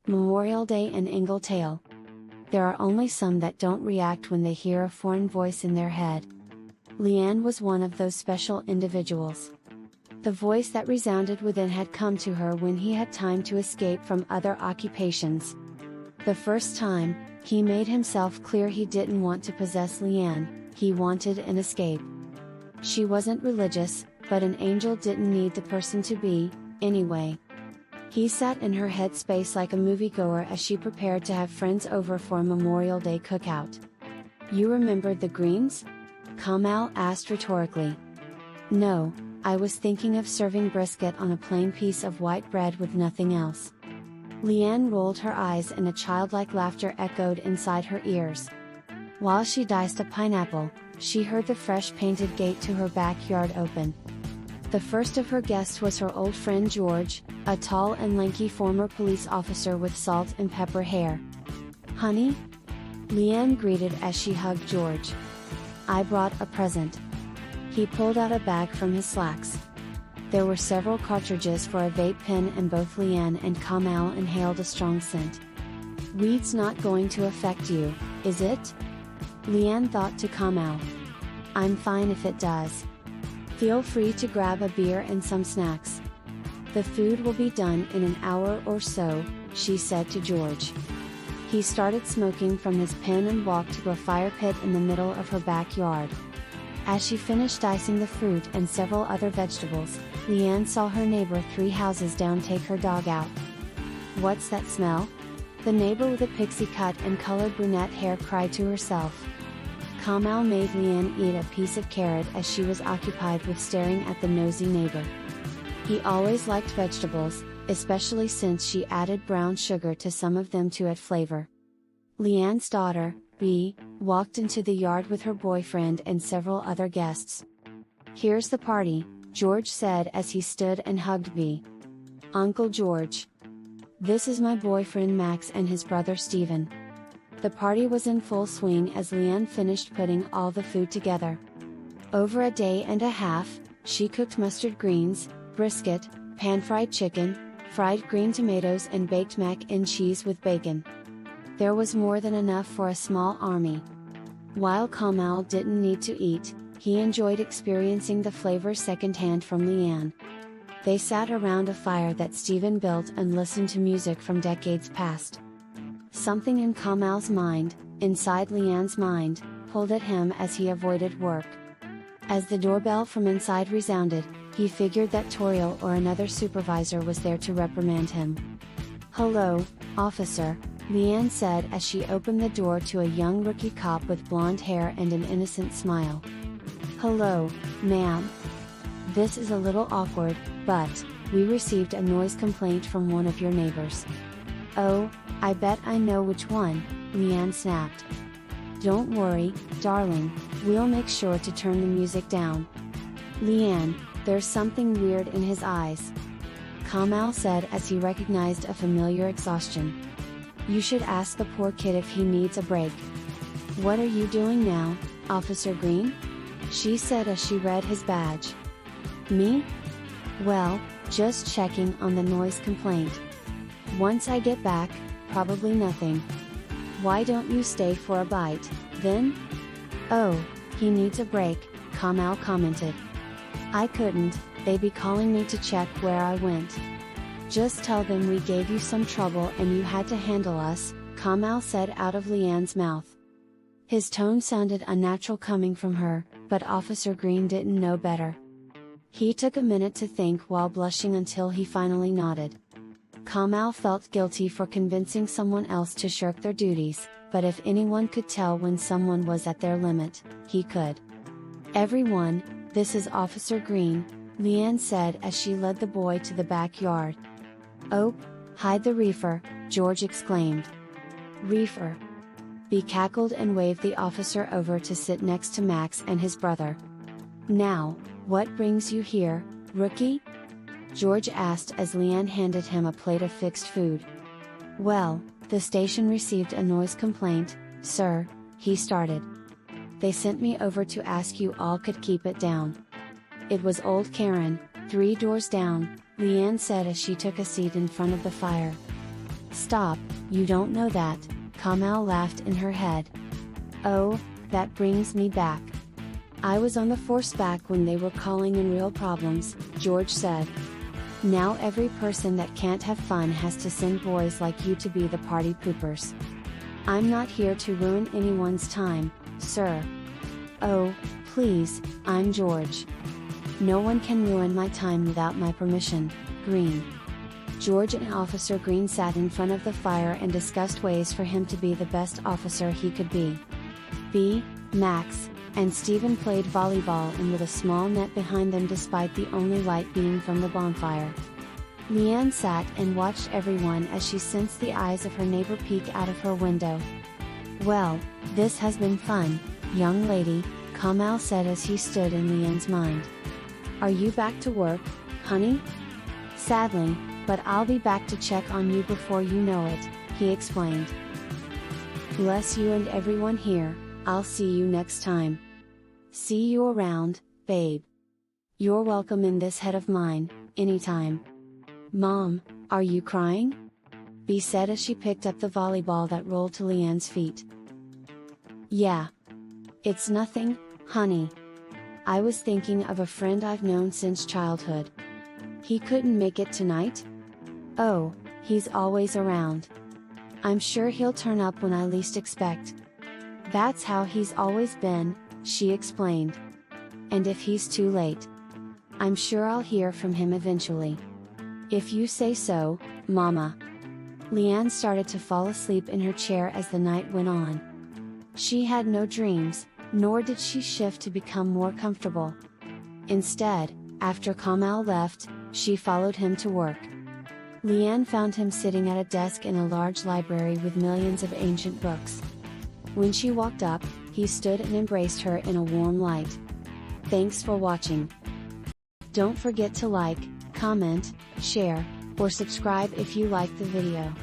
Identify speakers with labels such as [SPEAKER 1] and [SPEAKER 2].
[SPEAKER 1] Memorial Day and Aengel tale. There are only some that don't react when they hear a foreign voice in their head. Leanne was one of those special individuals. The voice that resounded within had come to her when he had time to escape from other occupations. The first time, he made himself clear he didn't want to possess Leanne, he wanted an escape. She wasn't religious, but an angel didn't need the person to be, anyway. He sat in her headspace like a moviegoer as she prepared to have friends over for a Memorial Day cookout. "You remembered the greens?" Kamal asked rhetorically. "No, I was thinking of serving brisket on a plain piece of white bread with nothing else." Leanne rolled her eyes and a childlike laughter echoed inside her ears. While she diced a pineapple, she heard the fresh painted gate to her backyard open. The first of her guests was her old friend George, a tall and lanky former police officer with salt and pepper hair. "Honey?" Leanne greeted as she hugged George. "I brought a present." He pulled out a bag from his slacks. There were several cartridges for a vape pen and both Leanne and Kamal inhaled a strong scent. "Weed's not going to affect you, is it?" Leanne thought to Kamal. "I'm fine if it does. Feel free to grab a beer and some snacks. The food will be done in an hour or so," she said to George. He started smoking from his pen and walked to a fire pit in the middle of her backyard. As she finished dicing the fruit and several other vegetables, Leanne saw her neighbor 3 houses down take her dog out. "What's that smell?" the neighbor with a pixie cut and colored brunette hair cried to herself. Kamal made Leanne eat a piece of carrot as she was occupied with staring at the nosy neighbor. He always liked vegetables, especially since she added brown sugar to some of them to add flavor. Leanne's daughter, Bee, walked into the yard with her boyfriend and several other guests. "Here's the party," George said as he stood and hugged Bee. "Uncle George. This is my boyfriend Max and his brother Steven." The party was in full swing as Leanne finished putting all the food together. Over a day and a half, she cooked mustard greens, brisket, pan-fried chicken, fried green tomatoes and baked mac and cheese with bacon. There was more than enough for a small army. While Kamal didn't need to eat, he enjoyed experiencing the flavors secondhand from Leanne. They sat around a fire that Steven built and listened to music from decades past. Something in Kamal's mind, inside Leanne's mind, pulled at him as he avoided work. As the doorbell from inside resounded, he figured that Toriel or another supervisor was there to reprimand him. "Hello, officer," Leanne said as she opened the door to a young rookie cop with blonde hair and an innocent smile. "Hello, ma'am. This is a little awkward, but we received a noise complaint from one of your neighbors." "Oh, I bet I know which one," Leanne snapped. "Don't worry, darling, we'll make sure to turn the music down." "Leanne, there's something weird in his eyes," Kamal said as he recognized a familiar exhaustion. "You should ask the poor kid if he needs a break." "What are you doing now, Officer Green?" she said as she read his badge. "Me? Well, just checking on the noise complaint. Once I get back, probably nothing. Why don't you stay for a bite, then?" "Oh, he needs a break," Kamal commented. "I couldn't, they'd be calling me to check where I went." "Just tell them we gave you some trouble and you had to handle us," Kamal said out of Leanne's mouth. His tone sounded unnatural coming from her, but Officer Green didn't know better. He took a minute to think while blushing until he finally nodded. Kamal felt guilty for convincing someone else to shirk their duties, but if anyone could tell when someone was at their limit, he could. "Everyone, this is Officer Green," Leanne said as she led the boy to the backyard. "Oh, hide the reefer," George exclaimed. "Reefer?" Bee cackled and waved the officer over to sit next to Max and his brother. "Now, what brings you here, rookie?" George asked as Leanne handed him a plate of fixed food. "Well, the station received a noise complaint, sir," he started. "They sent me over to ask you all could keep it down." It was old Karen, 3 doors down, Leanne said as she took a seat in front of the fire. Stop, you don't know that, Kamal laughed in her head. Oh, that brings me back. I was on the force back when they were calling in real problems, George said. Now every person that can't have fun has to send boys like you to be the party poopers. I'm not here to ruin anyone's time, sir. Oh, please, I'm George. No one can ruin my time without my permission, Green. George and Officer Green sat in front of the fire and discussed ways for him to be the best officer he could be. Max, and Stephen played volleyball and with a small net behind them despite the only light being from the bonfire. Leanne sat and watched everyone as she sensed the eyes of her neighbor peek out of her window. Well, this has been fun, young lady, Kamal said as he stood in Leanne's mind. Are you back to work, honey? Sadly, but I'll be back to check on you before you know it, he explained. Bless you and everyone here, I'll see you next time. See you around, babe. You're welcome in this head of mine, anytime. Mom, are you crying? Bea said as she picked up the volleyball that rolled to Leanne's feet. Yeah. It's nothing, honey. I was thinking of a friend I've known since childhood. He couldn't make it tonight? Oh, he's always around. I'm sure he'll turn up when I least expect. That's how he's always been, she explained. And if he's too late, I'm sure I'll hear from him eventually. If you say so, Mama. Leanne started to fall asleep in her chair as the night went on. She had no dreams, nor did she shift to become more comfortable. Instead, after Kamal left, she followed him to work. Leanne found him sitting at a desk in a large library with millions of ancient books. When she walked up, he stood and embraced her in a warm light. Thanks for watching. Don't forget to like, comment, share, or subscribe if you like the video.